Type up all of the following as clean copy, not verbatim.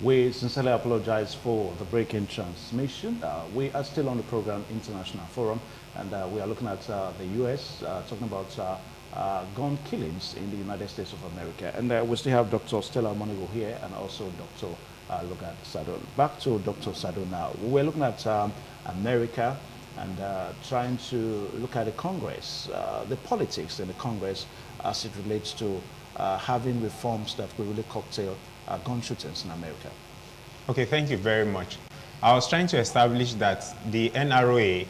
We sincerely apologize for the break-in transmission. We are still on the program International Forum, and we are looking at the U.S., talking about gun killings in the United States of America. And we still have Dr. Stella Monigo here and also Dr. Logan Sadon. Back to Dr. Sadon now. We're looking at America and trying to look at the Congress, the politics in the Congress as it relates to having reforms that will really curtail gun shootings in America. Okay, thank you very much. I was trying to establish that the NRA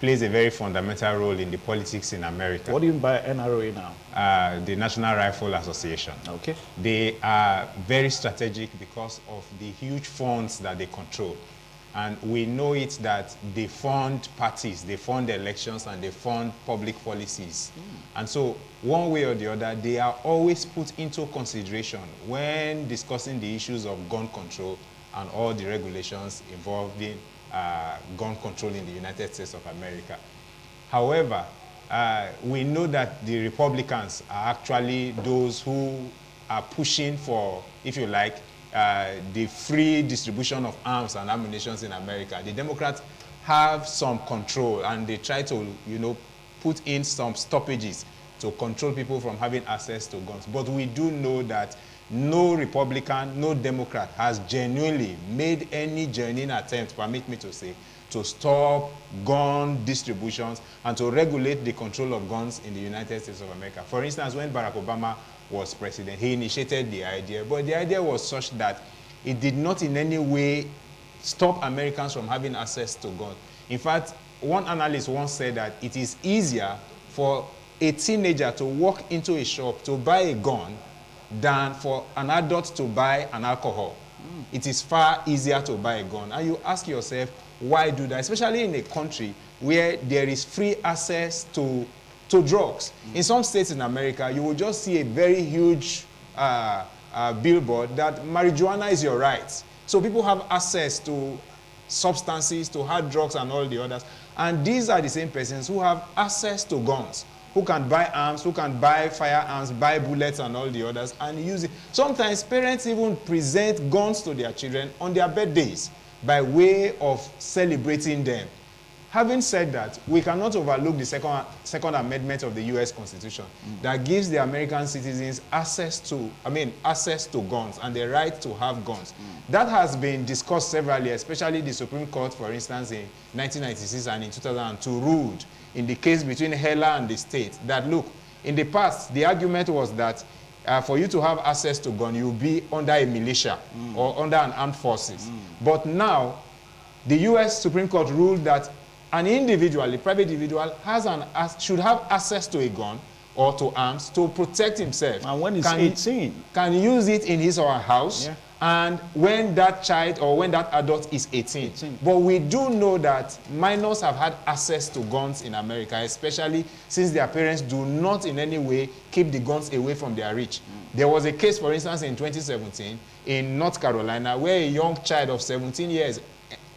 plays a very fundamental role in the politics in America. What do you mean by NRA now? The National Rifle Association. Okay. They are very strategic because of the huge funds that they control. And we know it that they fund parties, they fund elections, and they fund public policies. And so, one way or the other, they are always put into consideration when discussing the issues of gun control and all the regulations involving gun control in the United States of America. However, we know that the Republicans are actually those who are pushing for, if you like, the free distribution of arms and ammunition in America. The Democrats have some control, and they try to, put in some stoppages to control people from having access to guns. But we do know that no Republican, no Democrat has genuinely made any genuine attempt, permit me to say, to stop gun distributions and to regulate the control of guns in the United States of America. For instance, when Barack Obama was president, he initiated the idea, but the idea was such that it did not in any way stop Americans from having access to guns. In fact, one analyst once said that it is easier for a teenager to walk into a shop to buy a gun than for an adult to buy an alcohol. It is far easier to buy a gun. And you ask yourself, why do that? Especially in a country where there is free access to drugs. In some states in America, you will just see a very huge billboard that marijuana is your right. So people have access to substances, to hard drugs and all the others. And these are the same persons who have access to guns, who can buy arms, who can buy firearms, buy bullets and all the others, and use it. Sometimes parents even present guns to their children on their birthdays by way of celebrating them. Having said that, we cannot overlook the second amendment of the U.S. Constitution that gives the American citizens access to guns and the right to have guns. That has been discussed severally, especially the Supreme Court, for instance, in 1996 and in 2002 ruled in the case between Heller and the state that, look, in the past, the argument was that for you to have access to gun, you'll be under a militia or under an armed forces. But now, the U.S. Supreme Court ruled that an individual, a private individual, should have access to a gun or to arms to protect himself. And when he's 18. Can use it in his or her house. Yeah. And when that child or when that adult is 18. But we do know that minors have had access to guns in America, especially since their parents do not in any way keep the guns away from their reach. There was a case, for instance, in 2017 in North Carolina where a young child of 17 years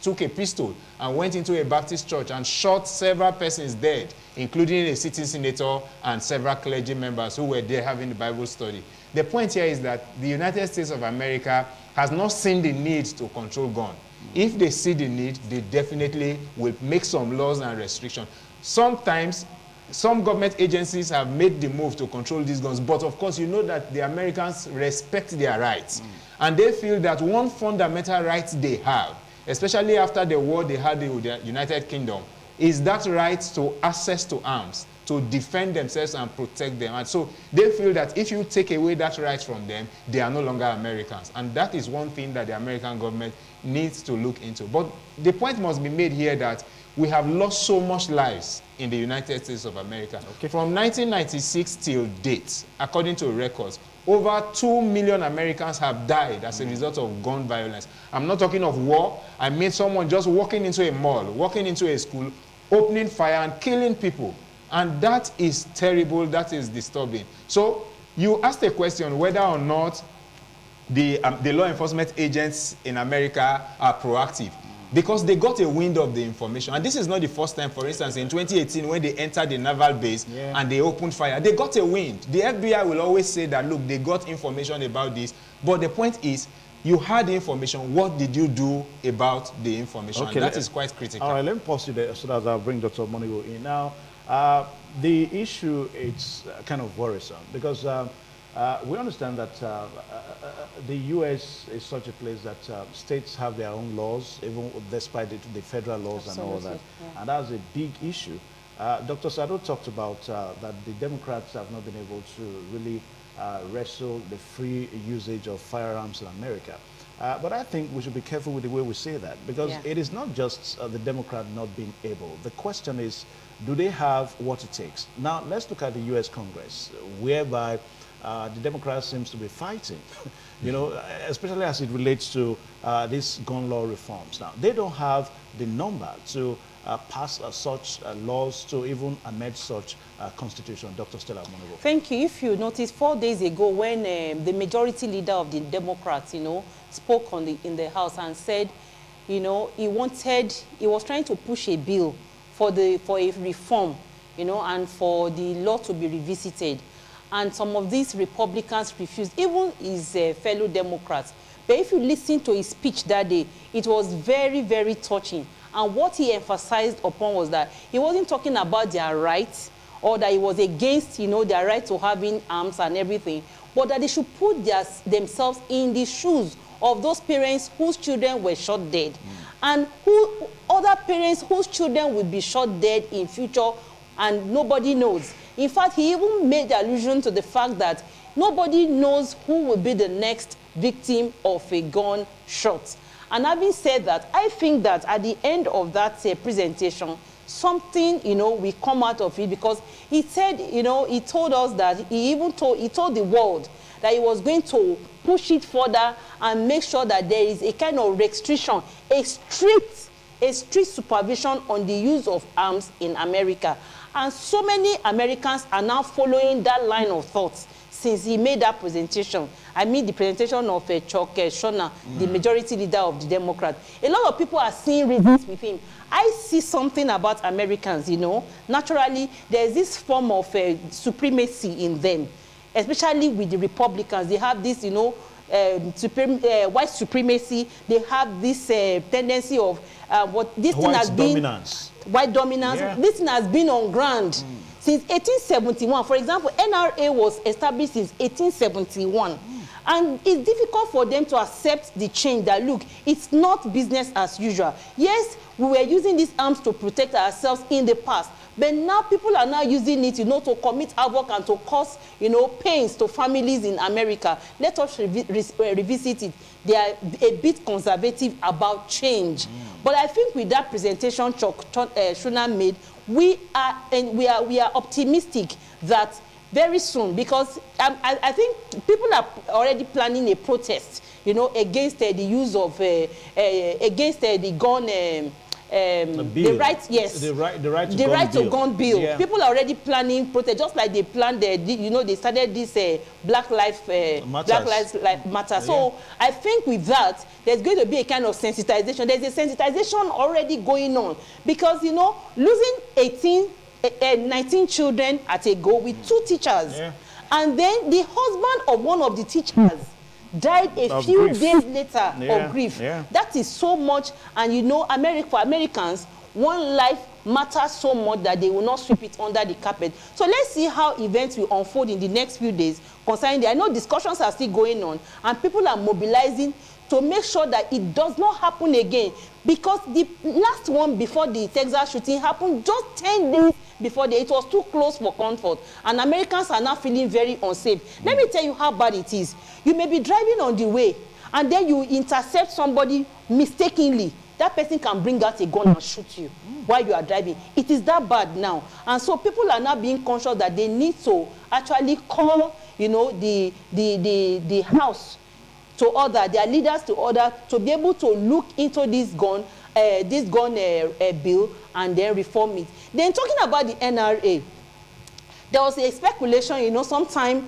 took a pistol and went into a Baptist church and shot several persons dead, including a sitting senator and several clergy members who were there having the Bible study. The point here is that the United States of America has not seen the need to control guns. If they see the need, they definitely will make some laws and restrictions. Sometimes, some government agencies have made the move to control these guns, but of course, you know that the Americans respect their rights. And they feel that one fundamental right they have, especially after the war they had with the United Kingdom, is that right to access to arms, to defend themselves and protect them. And so they feel that if you take away that right from them, they are no longer Americans. And that is one thing that the American government needs to look into. But the point must be made here that we have lost so much lives in the United States of America. Okay. From 1996 till date, according to records, over 2 million Americans have died as a result of gun violence. I'm not talking of war. I mean someone just walking into a mall, walking into a school, opening fire and killing people. And that is terrible. That is disturbing. So you asked a question whether or not the law enforcement agents in America are proactive. Because they got a wind of the information. And this is not the first time. For instance, in 2018, when they entered the naval base and they opened fire, they got a wind. The FBI will always say that, look, they got information about this. But the point is, You had the information. What did you do about the information? Okay, That is quite critical. All right, let me pause you there so that I'll bring Dr. Monigo in. Now, the issue, it's kind of worrisome because we understand that the U.S. is such a place that states have their own laws, even despite the federal laws. Absolutely, and all that. yeah. And that's a big issue. Dr. Sado talked about that the Democrats have not been able to really wrestle the free usage of firearms in America. But I think we should be careful with the way we say that because it is not just the Democrat not being able. The question is, do they have what it takes? Now, let's look at the U.S. Congress, whereby the Democrats seems to be fighting, you know, especially as it relates to these gun law reforms. Now, they don't have the number to pass such laws to even amend such constitution. Dr. Stella Monogo. Thank you. If you notice, 4 days ago when the majority leader of the Democrats, you know, spoke in the House and said, you know, he was trying to push a bill for a reform, you know, and for the law to be revisited. And some of these Republicans refused, even his fellow Democrats. But if you listen to his speech that day, it was very, very touching. And what he emphasized upon was that he wasn't talking about their rights or that he was against, you know, their right to having arms and everything, but that they should put themselves in the shoes of those parents whose children were shot dead, and other parents whose children will be shot dead in future, and nobody knows. In fact, he even made allusion to the fact that nobody knows who will be the next victim of a gunshot. And having said that, I think that at the end of that presentation, something, you know, will come out of it, because he said, you know, he told us that he told the world that he was going to push it further and make sure that there is a kind of restriction, a strict supervision on the use of arms in America. And so many Americans are now following that line of thought since he made that presentation. I mean, the presentation of Chuck Schumer, the majority leader of the Democrats. A lot of people are seeing reasons with him. I see something about Americans, you know. Naturally, there's this form of supremacy in them, especially with the Republicans. They have this, you know, white supremacy. They have this tendency of what this thing has been. White dominance. Yeah. This thing has been on ground since 1871. For example, NRA was established since 1871. And it's difficult for them to accept the change that, look, it's not business as usual. Yes, we were using these arms to protect ourselves in the past, but now people are now using it, you know, to commit havoc and to cause, you know, pains to families in America. Let us revisit it. They are a bit conservative about change. But I think with that presentation Chuck Schumer made, we are optimistic that very soon, because I think people are already planning a protest, you know, against the use of against the gun. The right, yes, the right to gun bill. Yeah. People are already planning protest, just like they planned. You know, they started this Black Lives Matter. Yeah. So I think with that, there's going to be a kind of sensitization. There's a sensitization already going on, because, you know, losing 19 children at a go with 2 teachers, and then the husband of one of the teachers died a few days later of grief. Yeah. That is so much. And you know, for Americans, one life matters so much that they will not sweep it under the carpet. So let's see how events will unfold in the next few days concerning that. I know discussions are still going on, and people are mobilizing to make sure that it does not happen again, because the last one before the Texas shooting happened just 10 days before it was too close for comfort, and Americans are now feeling very unsafe. Let me tell you how bad it is. You may be driving on the way, and then you intercept somebody mistakenly. That person can bring out a gun and shoot you while you are driving. It is that bad now. And so people are now being conscious that they need to actually call, you know, the house to order, their leaders to order, to be able to look into this gun bill and then reform it. Then talking about the NRA, there was a speculation, you know, sometime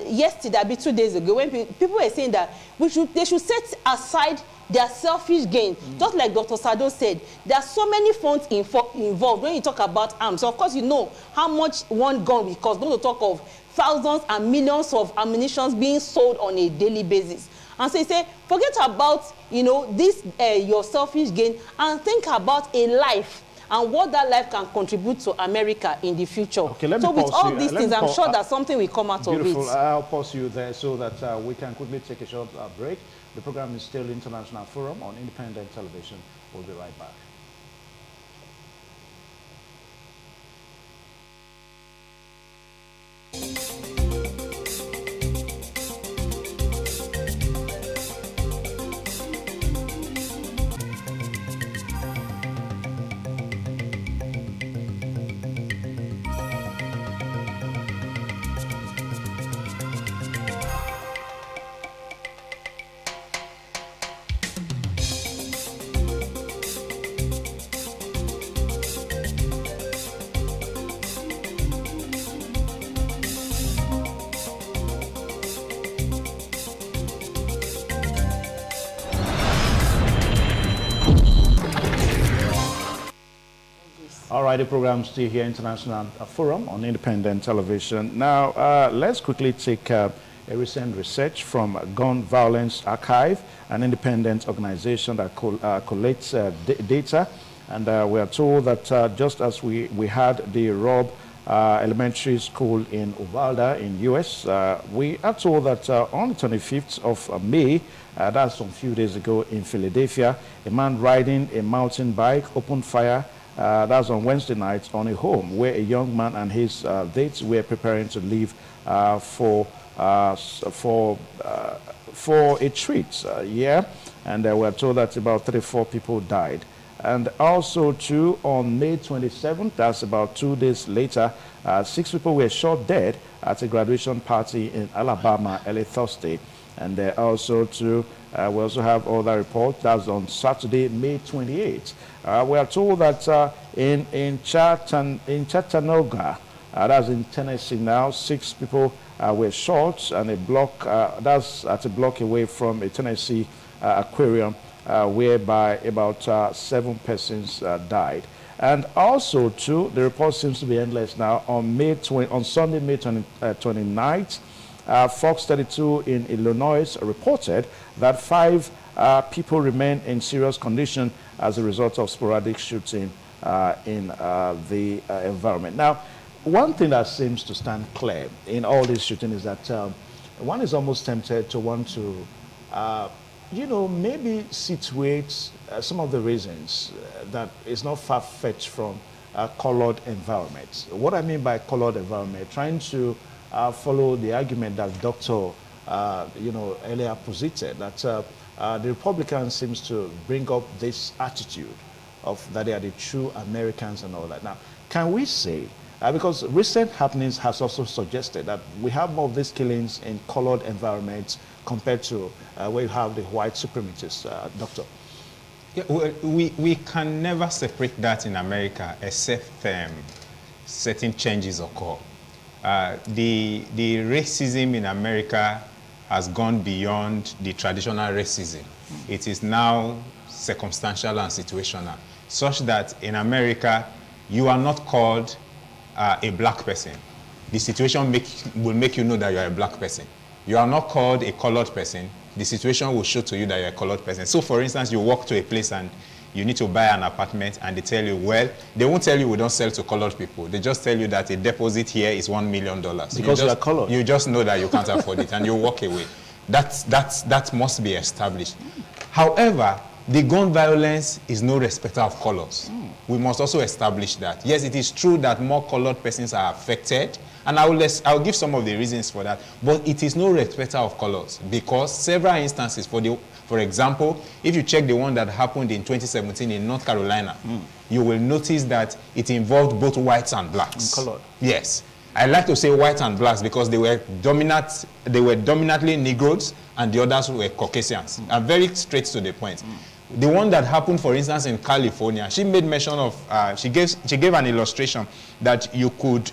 yesterday, a bit 2 days ago, when people were saying that they should set aside their selfish gain. Just like Dr. Sado said, there are so many funds involved when you talk about arms. So of course, you know how much one gun will cost. Don't talk of thousands and millions of ammunition being sold on a daily basis. And so he said, forget about, you know, this your selfish gain, and think about a life and what that life can contribute to America in the future. Okay, let me so with pause all you. these things, I'm sure that something will come out of it. Beautiful. I'll pause you there so that we can quickly take a short break. The program is still International Forum on independent television. We'll be right back. All right, the program still here, International Forum on independent television. Now, let's quickly take a recent research from Gun Violence Archive, an independent organization that collates data. And we are told that just as we had the Robb Elementary School in Uvalde in US, we are told that on the 25th of May, that's a few days ago in Philadelphia, a man riding a mountain bike opened fire. That's on Wednesday night on a home where a young man and his dates were preparing to leave for a treat. And we're told that about 34 people died. And also too, on May 27th, that's about 2 days later, 6 people were shot dead at a graduation party in Alabama early Thursday. And also too, we also have other reports. That's on Saturday, May 28th. We are told that in Chattanooga, that's in Tennessee now, 6 people were shot, and a block, that's at a block away from a Tennessee aquarium, whereby about 7 persons died. And also too, the report seems to be endless now. On Sunday, May 29th, Fox 32 in Illinois reported that 5 people remain in serious condition as a result of sporadic shooting in the environment. Now, one thing that seems to stand clear in all this shooting is that one is almost tempted to want to, you know, maybe situate some of the reasons that is not far-fetched from colored environments. What I mean by colored environment, trying to follow the argument that Dr. Earlier posited, that the Republicans seems to bring up this attitude of that they are the true Americans and all that. Now, can we say, because recent happenings has also suggested that we have more of these killings in colored environments compared to where you have the white supremacists, Doctor? Yeah, we can never separate that in America except certain changes occur. The racism in America has gone beyond the traditional racism. It is now circumstantial and situational, such that in America, you are not called a black person. The situation will make you know that you are a black person. You are not called a colored person. The situation will show to you that you're a colored person. So for instance, you walk to a place and you need to buy an apartment and they tell you, well, they won't tell you we don't sell to colored people. They just tell you that a deposit here is $1 million. Because you are colored. You just know that you can't afford it and you walk away. That must be established. However, the gun violence is no respecter of colors. We must also establish that. Yes, it is true that more colored persons are affected, and I'll give some of the reasons for that, but it is no respecter of colors, because several instances, for example, if you check the one that happened in 2017 in North Carolina, you will notice that it involved both whites and blacks. Colored. Yes. I like to say white and blacks because they were dominantly Negroes and the others were Caucasians. And very straight to the point. The one that happened, for instance, in California, she made mention of, she gave an illustration that you could,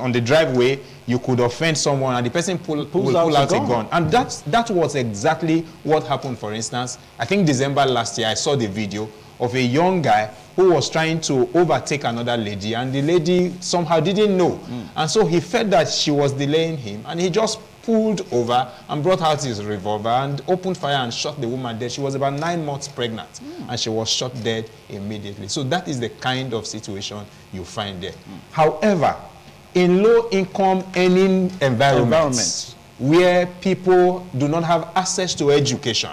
on the driveway, you could offend someone and the person will pull out a gun. And that was exactly what happened, for instance. I think December last year, I saw the video of a young guy who was trying to overtake another lady, and the lady somehow didn't know. And so he felt that she was delaying him, and he just pulled over and brought out his revolver and opened fire and shot the woman dead. She was about 9 months pregnant, and she was shot dead immediately. So that is the kind of situation you find there. However, in low-income earning environments where people do not have access to education,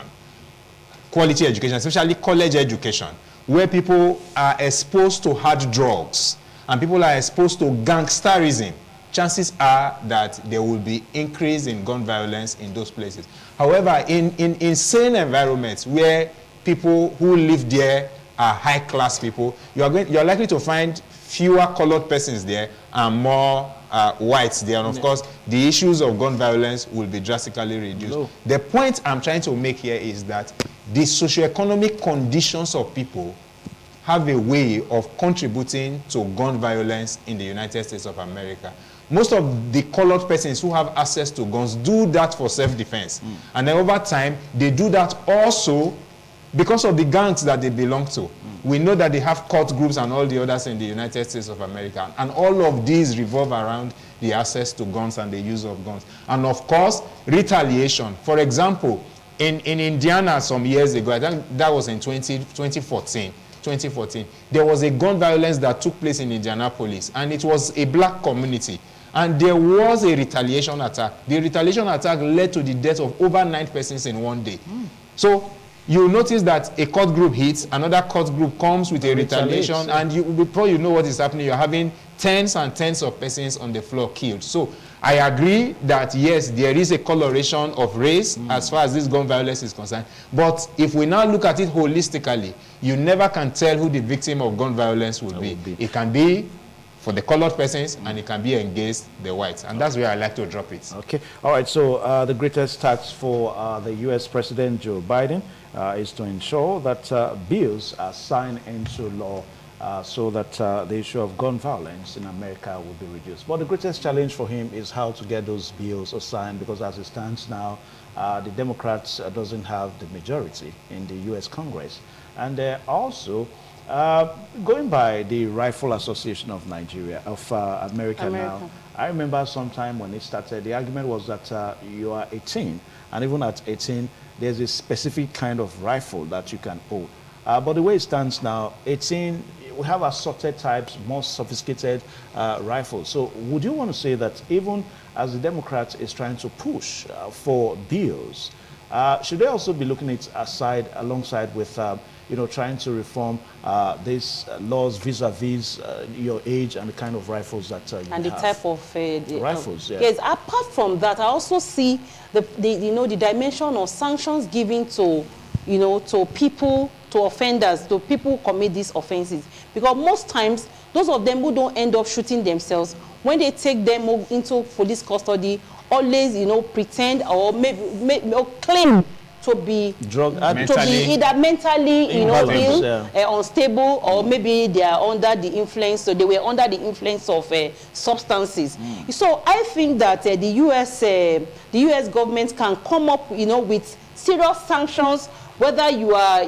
quality education, especially college education, where people are exposed to hard drugs and people are exposed to gangsterism, chances are that there will be increase in gun violence in those places. However, in insane environments where people who live there are high-class people, you're likely to find fewer colored persons there and more whites there. And of course, the issues of gun violence will be drastically reduced. No. The point I'm trying to make here is that the socioeconomic conditions of people have a way of contributing to gun violence in the United States of America. Most of the colored persons who have access to guns do that for self-defense. And then over time, they do that also because of the gangs that they belong to. We know that they have cult groups and all the others in the United States of America. And all of these revolve around the access to guns and the use of guns. And of course, retaliation. For example, in Indiana some years ago, I think that was in 2014, there was a gun violence that took place in Indianapolis, and it was a black community. And there was a retaliation attack. The retaliation attack led to the death of over 9 persons in one day. So you'll notice that a court group hits, another court group comes with a retaliation, and before you know what is happening, you're having tens and tens of persons on the floor killed. So I agree that, yes, there is a coloration of race as far as this gun violence is concerned. But if we now look at it holistically, you never can tell who the victim of gun violence will be. It can be for the colored persons, and it can be against the whites. And that's where I like to drop it. Okay. All right. So the greatest task for the U.S. President Joe Biden is to ensure that bills are signed into law so that the issue of gun violence in America will be reduced. But the greatest challenge for him is how to get those bills signed, because as it stands now, the Democrats doesn't have the majority in the U.S. Congress. And also, going by the Rifle Association of Nigeria, of America now, I remember sometime when it started, the argument was that you are 18, and even at 18, there's a specific kind of rifle that you can own. But the way it stands now, 18, we have assorted types, more sophisticated rifles. So would you want to say that even as the Democrats is trying to push for bills, should they also be looking at aside alongside with trying to reform these laws vis-a-vis your age and the kind of rifles that you and the have. type of rifles? Yeah. Yes. Apart from that, I also see the dimension of sanctions given to to people, to offenders, to people who commit these offenses. Because most times, those of them who don't end up shooting themselves, when they take them into police custody, always pretend or maybe claim to be drug addict, to be either mentally ill, unstable, or maybe they are under the influence, so they were under the influence of substances. So I think that the US government can come up with serious sanctions, whether you are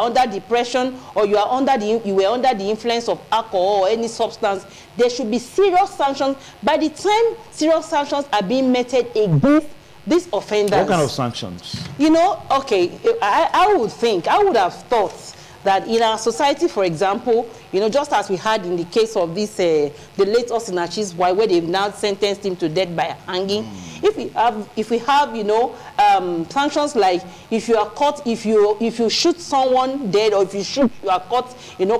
under depression or you were under the influence of alcohol or any substance. There should be serious sanctions. By the time serious sanctions are being meted against these offenders. What kind of sanctions? Okay, I would have thought that in our society, for example, just as we had in the case of this, the late Osinachi's wife, where they've now sentenced him to death by hanging. If we have, sanctions like if you are caught, if you shoot someone dead, or if you are caught,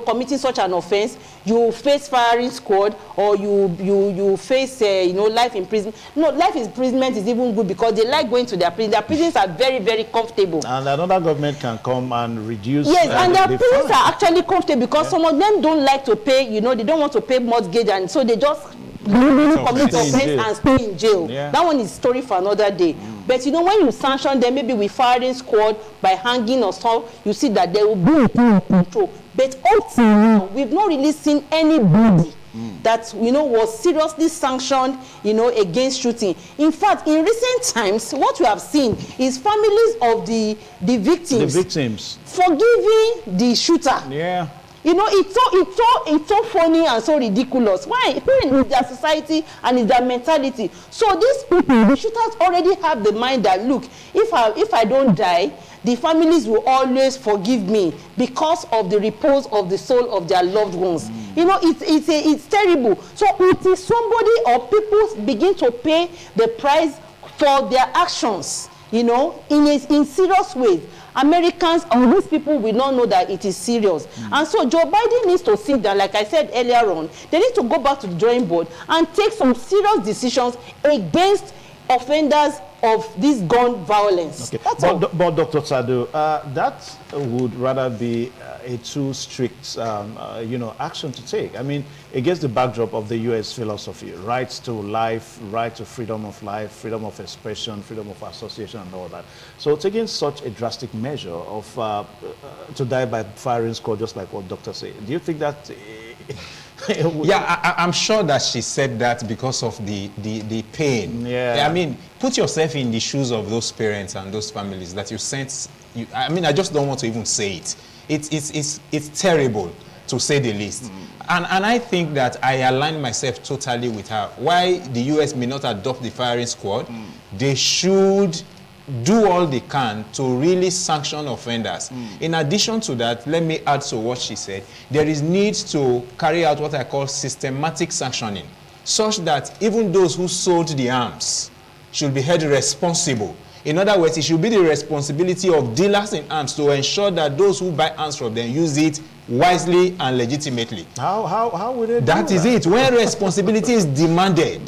committing such an offense, you face firing squad, or you face, life imprisonment. No, life imprisonment is even good because they like going to their prison. Their prisons are very, very comfortable. And another government can come and reduce. Yes, and their prisons are actually comfortable because some of them don't like to pay. They don't want to pay mortgage, and so they just commit offense and stay in jail. Yeah. That one is story for another day. But when you sanction them, maybe with firing squad, by hanging or so, you see that they will be in control. But up to now, we've not really seen anybody that was seriously sanctioned against shooting. In fact, in recent times, what we have seen is families of the victims forgiving the shooter. Yeah. You know, it's so funny and so ridiculous. Why? Who is their society and is their mentality? So these people, the shooters already have the mind that, look, if I don't die, the families will always forgive me because of the repose of the soul of their loved ones. You know, it's terrible. So until somebody or people begin to pay the price for their actions, you know, in serious ways, Americans or these people will not know that it is serious. And so Joe Biden needs to sit down, like I said earlier on, they need to go back to the drawing board and take some serious decisions against offenders of this gun violence. Okay. That's all. But Dr. Sadu, that would rather be a too strict, action to take. I mean, against the backdrop of the U.S. philosophy, rights to life, right to freedom of life, freedom of expression, freedom of association, and all that. So taking such a drastic measure of to die by firing squad, just like what Doctor said, do you think that? Yeah, I'm sure that she said that because of the pain. Yeah. I mean, put yourself in the shoes of those parents and those families that you sent. I mean, I just don't want to even say it. It's terrible, to say the least. And I think that I align myself totally with her. Why the U.S. may not adopt the firing squad, they should do all they can to really sanction offenders. In addition to that, let me add to what she said. There is need to carry out what I call systematic sanctioning, such that even those who sold the arms should be held responsible. In other words, it should be the responsibility of dealers in arms to ensure that those who buy arms from them use it wisely and legitimately. How would it That is it. When responsibility is demanded,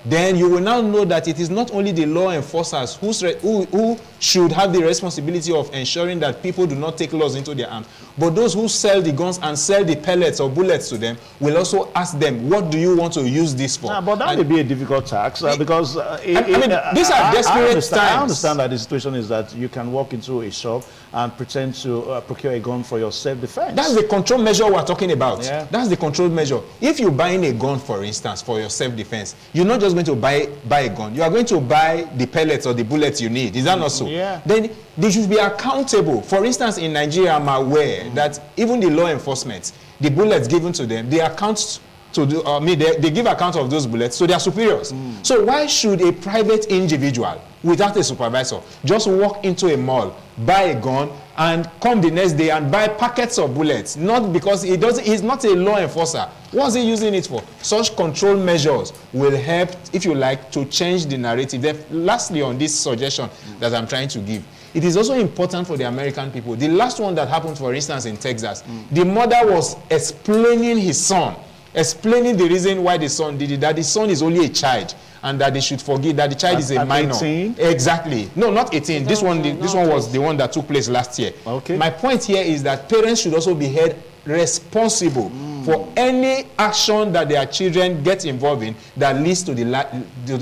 then you will now know that it is not only the law enforcers who should have the responsibility of ensuring that people do not take laws into their hands, but those who sell the guns and sell the pellets or bullets to them will also ask them, what do you want to use this for? But that may be a difficult task because these are desperate times. I understand that the situation is that you can walk into a shop and pretend to procure a gun for your self-defense. That's the control measure we're talking about. Yeah. That's the control measure. If you're buying a gun, for instance, for your self-defense, you're not just going to buy a gun. You are going to buy the pellets or the bullets you need. Is that not so? Yeah. Then they should be accountable. For instance, in Nigeria, I'm aware that even the law enforcement, the bullets given to them, they account to they give account of those bullets to their superiors. So why should a private individual without a supervisor just walk into a mall, buy a gun, and come the next day and buy packets of bullets? Not because he's not a law enforcer. What's he using it for? Such control measures will help, if you like, to change the narrative. Then, lastly, on this suggestion that I'm trying to give, it is also important for the American people. The last one that happened, for instance, in Texas, the mother was explaining his son, explaining the reason why the son did it, that the son is only a child and that they should forgive, that the child is a minor. 18? Exactly. No, not 18. This one was the one that took place last year. Okay. My point here is that parents should also be held responsible for any action that their children get involved in that leads to the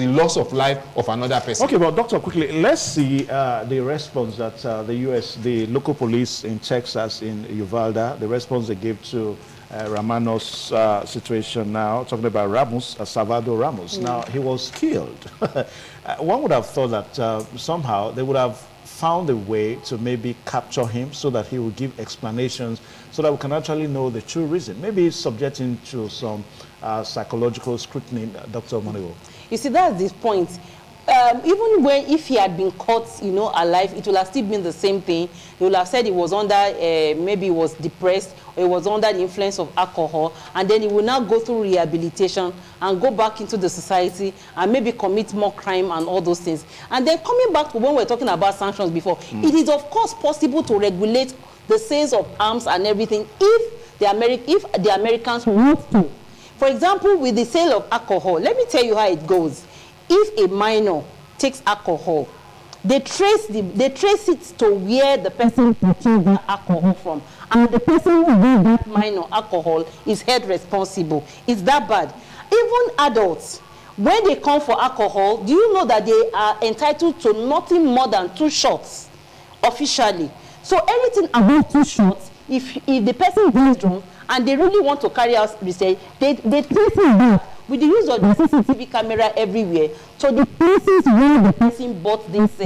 loss of life of another person. Okay, but Doctor, quickly, let's see the response that the U.S., the local police in Texas, in Uvalde, the response they gave to Ramanos situation now, talking about Ramos, Salvador Ramos. Now, he was killed. One would have thought that somehow they would have found a way to maybe capture him so that he would give explanations so that we can actually know the true reason. Maybe subjecting to some psychological scrutiny, Dr. Maniwo. You see, that's the point. Even if he had been caught, alive, it would have still been the same thing. He would have said he was under, maybe he was depressed, or he was under the influence of alcohol, and then he will now go through rehabilitation and go back into the society and maybe commit more crime and all those things. And then coming back to when we were talking about sanctions before, it is of course possible to regulate the sales of arms and everything if the Americans want to. For example, with the sale of alcohol, let me tell you how it goes. If a minor takes alcohol, they trace it to where the person purchased the alcohol from, and the person who gave that minor alcohol is held responsible. It's that bad. Even adults, when they come for alcohol, do you know that they are entitled to nothing more than 2 shots officially? So anything above 2 shots, if the person gets drunk and they really want to carry out research, they trace it back with the use of the CCTV camera everywhere. So the places where the person bought this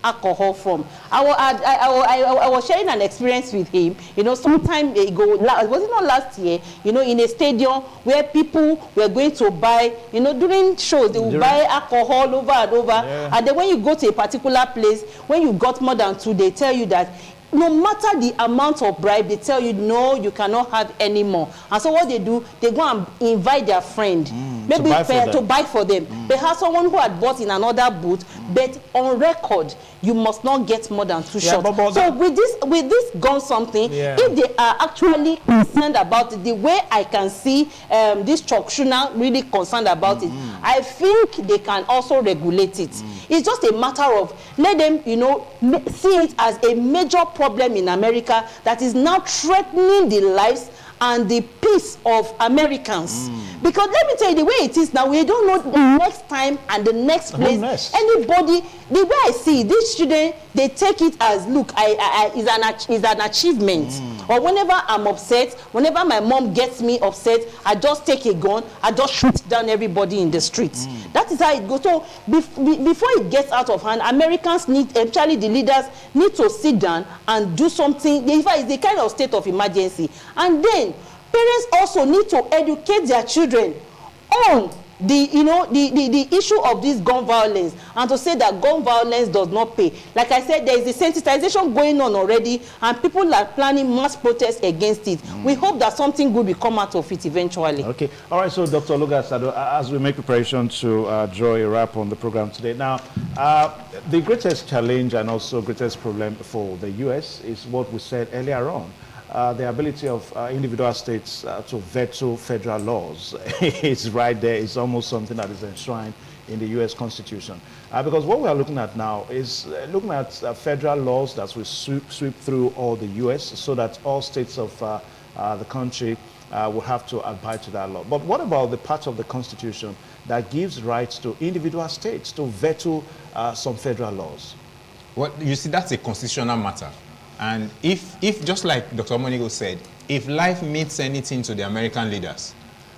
alcohol from. I was sharing an experience with him, some time ago, was it not last year, in a stadium where people were going to buy, during shows, they will buy alcohol over and over. Yeah. And then when you go to a particular place, when you got more than 2, they tell you that no matter the amount of bribe, they tell you, no, you cannot have any more. And so what they do, they go and invite their friend, maybe to buy for them. They have someone who had bought in another booth, but on record, you must not get more than 2 shots. So with this gun something, if they are actually concerned about it, the way I can see this Chokshuna really concerned about it, I think they can also regulate it. It's just a matter of let them, see it as a major problem in America that is now threatening the lives and the peace of Americans. Because let me tell you, the way it is now, we don't know the next time and the next place. Anybody, the way I see it, these children, they take it as, look, is an achievement. Or whenever I'm upset, whenever my mom gets me upset, I just take a gun, I just shoot down everybody in the streets. That is how it goes. So before it gets out of hand, Americans need, actually the leaders need to sit down and do something. In fact, it's the kind of state of emergency. And then parents also need to educate their children on the issue of this gun violence, and to say that gun violence does not pay. Like I said, there is a sensitization going on already, and people are planning mass protests against it. We hope that something good will come out of it eventually. Okay. All right. So, Dr. Olugasado, as we make preparation to draw a wrap on the program today, now, the greatest challenge and also greatest problem for the U.S. is what we said earlier on. The ability of individual states to veto federal laws is right there. It's almost something that is enshrined in the U.S. Constitution. Because what we are looking at now is looking at federal laws that will sweep through all the U.S. so that all states of the country will have to abide to that law. But what about the part of the Constitution that gives rights to individual states to veto some federal laws? Well, you see, that's a constitutional matter. And if just like Dr. Omonigo said, if life means anything to the American leaders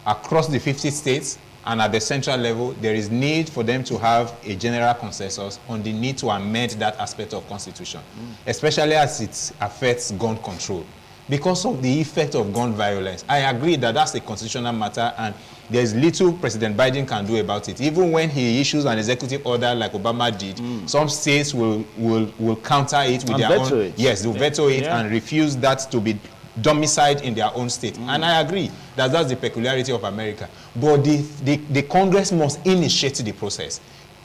across the 50 states and at the central level, there is need for them to have a general consensus on the need to amend that aspect of Constitution, especially as it affects gun control. Because of the effect of gun violence, I agree that that's a constitutional matter, and there's little President Biden can do about it. Even when he issues an executive order like Obama did, some states will counter it with their own. Yes, they'll veto it and refuse that to be domiciled in their own state. And I agree that that's the peculiarity of America. But the Congress must initiate the process.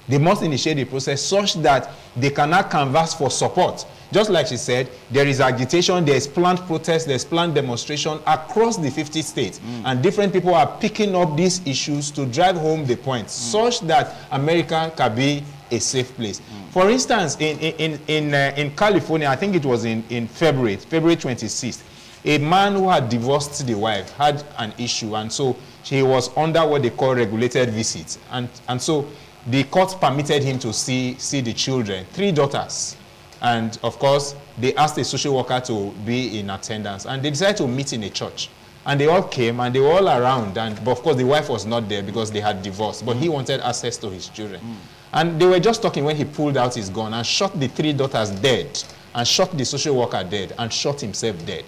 They must initiate the process such that they cannot canvass for support. Just like she said, there is agitation, there is planned protest, there is planned demonstration across the 50 states. And different people are picking up these issues to drive home the point, such that America can be a safe place. For instance, in California, I think it was in February 26th, a man who had divorced the wife had an issue, and so he was under what they call regulated visits. And so the court permitted him to see the children, 3 daughters. And of course, they asked a social worker to be in attendance, and they decided to meet in a church. And they all came, and they were all around. But of course, the wife was not there because they had divorced, but he wanted access to his children. And they were just talking when he pulled out his gun and shot the 3 daughters dead, and shot the social worker dead, and shot himself dead.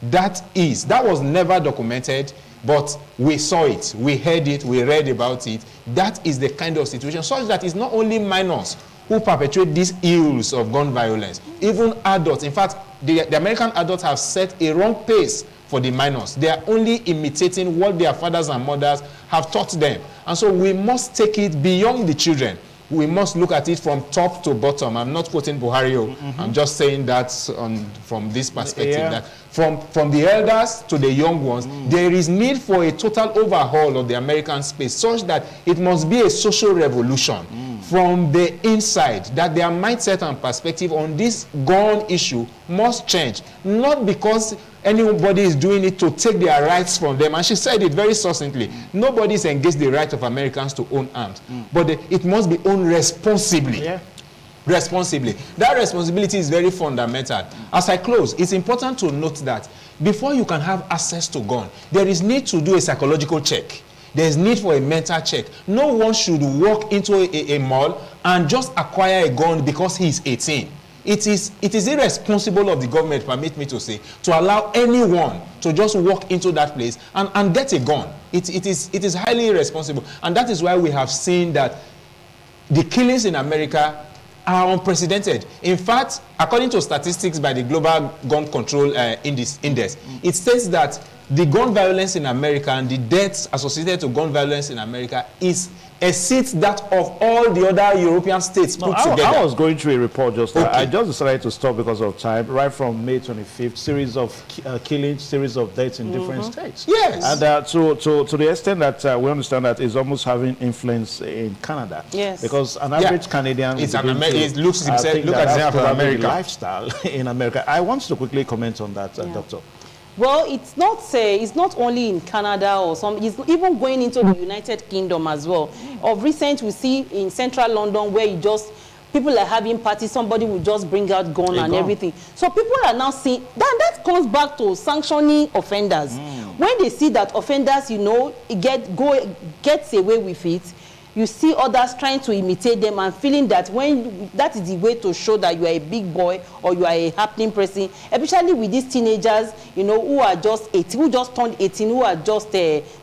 That was never documented, but we saw it, we heard it, we read about it. That is the kind of situation, such that it's not only minors who perpetrate these ills of gun violence, even adults. In fact, the American adults have set a wrong pace for the minors. They are only imitating what their fathers and mothers have taught them. And so we must take it beyond the children. We must look at it from top to bottom. I'm not quoting Buhari. I'm just saying that from this perspective, that from the elders to the young ones, there is need for a total overhaul of the American space, such that it must be a social revolution from the inside, that their mindset and perspective on this gun issue must change. Not because anybody is doing it to take their rights from them. And she said it very succinctly. Nobody is engaged the right of Americans to own arms. But it must be owned responsibly. Responsibly. That responsibility is very fundamental. As I close, it's important to note that before you can have access to gun, there is need to do a psychological check. There's need for a mental check. No one should walk into a mall and just acquire a gun because he's 18. It is irresponsible of the government, permit me to say, to allow anyone to just walk into that place and get a gun. It is highly irresponsible. And that is why we have seen that the killings in America are unprecedented. In fact, according to statistics by the Global Gun Control Index, it states that the gun violence in America and the deaths associated to gun violence in America exceeds that of all the other European states put together. I was going through a report just now. Okay. I just decided to stop because of time. Right from May 25th, series of killings, series of deaths in different states. Yes. And to the extent that we understand that it's almost having influence in Canada. Yes. Because an average Canadian it looks himself, think look that at that's the probably America. the lifestyle in America. I want to quickly comment on that, Doctor. Well, it's not only in Canada or some, it's even going into the United Kingdom as well. Of recent, we see in central London where people are having parties, somebody will just bring out gun and everything. So people are now seeing, that comes back to sanctioning offenders. When they see that offenders, gets away with it, you see others trying to imitate them and feeling that that is the way to show that you are a big boy or you are a happening person, especially with these teenagers, who are just 18, who just turned 18, who are just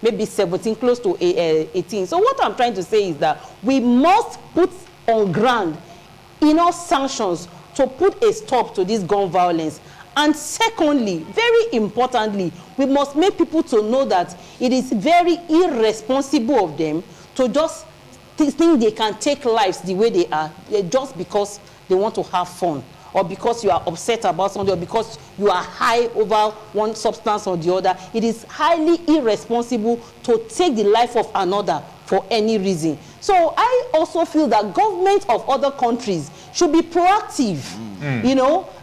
maybe 17, close to 18. So what I'm trying to say is that we must put on ground sanctions to put a stop to this gun violence. And secondly, very importantly, we must make people to know that it is very irresponsible of them to just think they can take lives the way they are just because they want to have fun, or because you are upset about something, or because you are high over one substance or the other. It is highly irresponsible to take the life of another for any reason. So I also feel that governments of other countries should be proactive.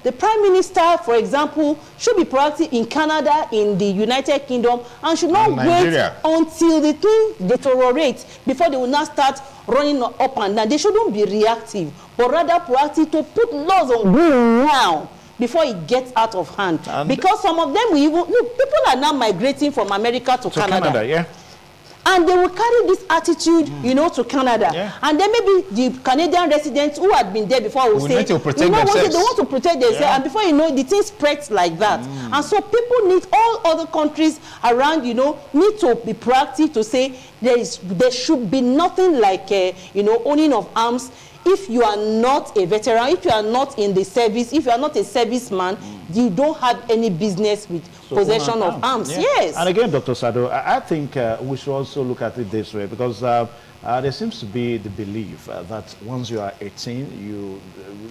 The Prime Minister, for example, should be proactive in Canada, in the United Kingdom, and should not wait until the thing deteriorates before they will not start running up and down. They shouldn't be reactive, but rather proactive to put laws on ground now before it gets out of hand. And because some of them will even, people are now migrating from America to Canada. And they will carry this attitude, to Canada. And then maybe the Canadian residents who had been there before will say, they want to protect themselves. And before you know, the thing spreads like that. And so people need, all other countries around, need to be proactive to say there should be nothing like, owning of arms. If you are not a veteran, if you are not in the service, if you are not a serviceman, you don't have any business with possession of arms. Yes. And again, Dr. Sado, I think we should also look at it this way, because there seems to be the belief that once you are 18, you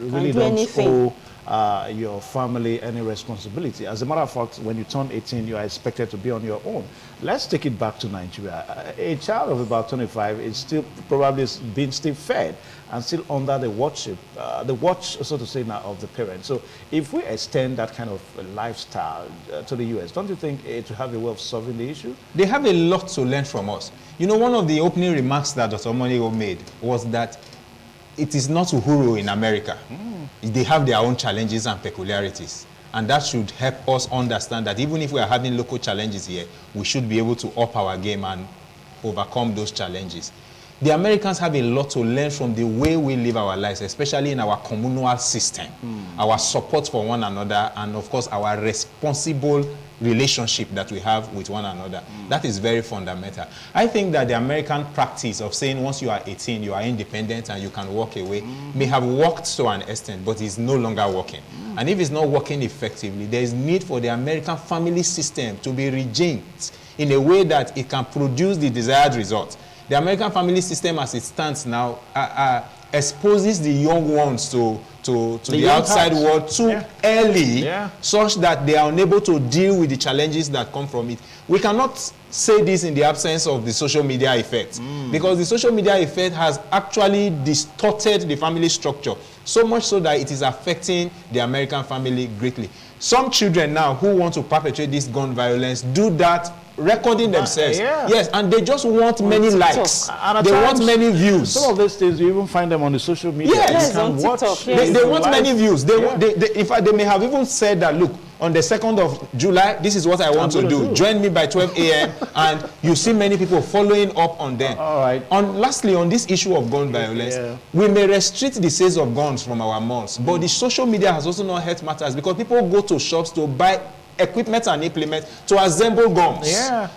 really don't owe your family any responstibility. As a matter of fact, when you turn 18, you are expected to be on your own. Let's take it back to Nigeria. A child of about 25 is still probably being still fed and still under the watch, so to say, now of the parents. So if we extend that kind of lifestyle to the US, don't you think it will have a way of solving the issue? They have a lot to learn from us. One of the opening remarks that Dr. Omonigo made was that it is not Uhuru in America. They have their own challenges and peculiarities. And that should help us understand that even if we are having local challenges here, we should be able to up our game and overcome those challenges. The Americans have a lot to learn from the way we live our lives, especially in our communal system, our support for one another, and of course our responsible relationship that we have with one another. That is very fundamental. I think that the American practice of saying once you are 18, you are independent and you can walk away may have worked to an extent, but it's no longer working. And if it's not working effectively, there is need for the American family system to be rejigged in a way that it can produce the desired result. The American family system as it stands now exposes the young ones to the outside world too early, such that they are unable to deal with the challenges that come from it. We cannot say this in the absence of the social media effect, because the social media effect has actually distorted the family structure, so much so that it is affecting the American family greatly. Some children now who want to perpetrate this gun violence do that recording themselves. Yes, and they just want many likes. They want many views. Some of these things, you even find them on the social media. Yes, on TikTok. They want many views. In fact, they may have even said that, look, on the 2nd of July, this is what I want to do. Join me by 12 a.m. and you see many people following up on them. All right. Lastly, on this issue of gun violence, we may restrict the sales of guns from our malls, but the social media has also not helped matters because people go to shops to buy equipment and implement to assemble guns,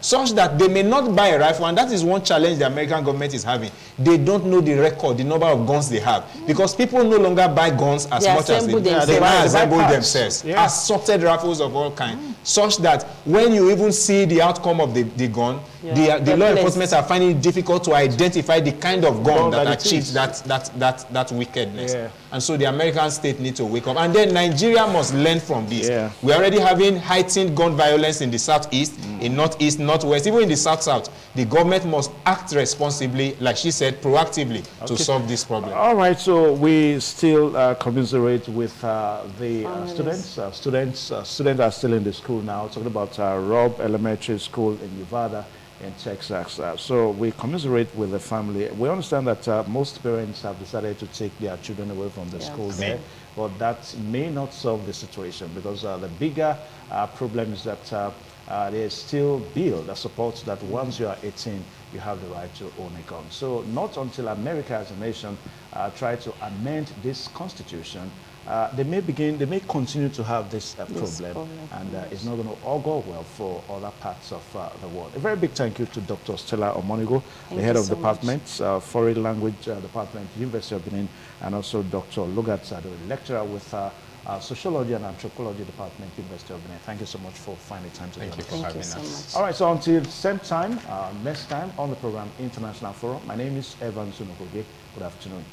such that they may not buy a rifle, and that is one challenge the American government is having. They don't know the record, the number of guns they have, because people no longer buy guns as much as they assemble themselves. Assorted rifles of all kinds, such that when you even see the outcome of the gun, the law enforcement are finding it difficult to identify the kind of gun that achieves that wickedness. And so the American state needs to wake up, and then Nigeria must learn from this. We're already having heightened gun violence in the southeast, in northeast, northwest, even in the south-south. The government must act responsibly, like she said, proactively, to solve this problem. All right, so we still commiserate with the students. Students are still in the school now, talking about Robb Elementary School in Nevada, in Texas. So we commiserate with the family. We understand that most parents have decided to take their children away from the schools there, but that may not solve the situation, because the bigger problem is that there is still bill that supports that once you are 18, you have the right to own a gun. So not until America as a nation try to amend this constitution, they may continue to have this problem, and it's not going to all go well for other parts of the world. A very big thank you to Dr. Stella Omonigo, the head of department, Foreign Language Department, University of Benin, and also Dr. Lugat, the lecturer with Sociology and Anthropology Department, University of Benin. Thank you so much for finding time to Thank you for having us. All right, so until same time, next time on the program International Forum, my name is Evan Sunokoge. Good afternoon.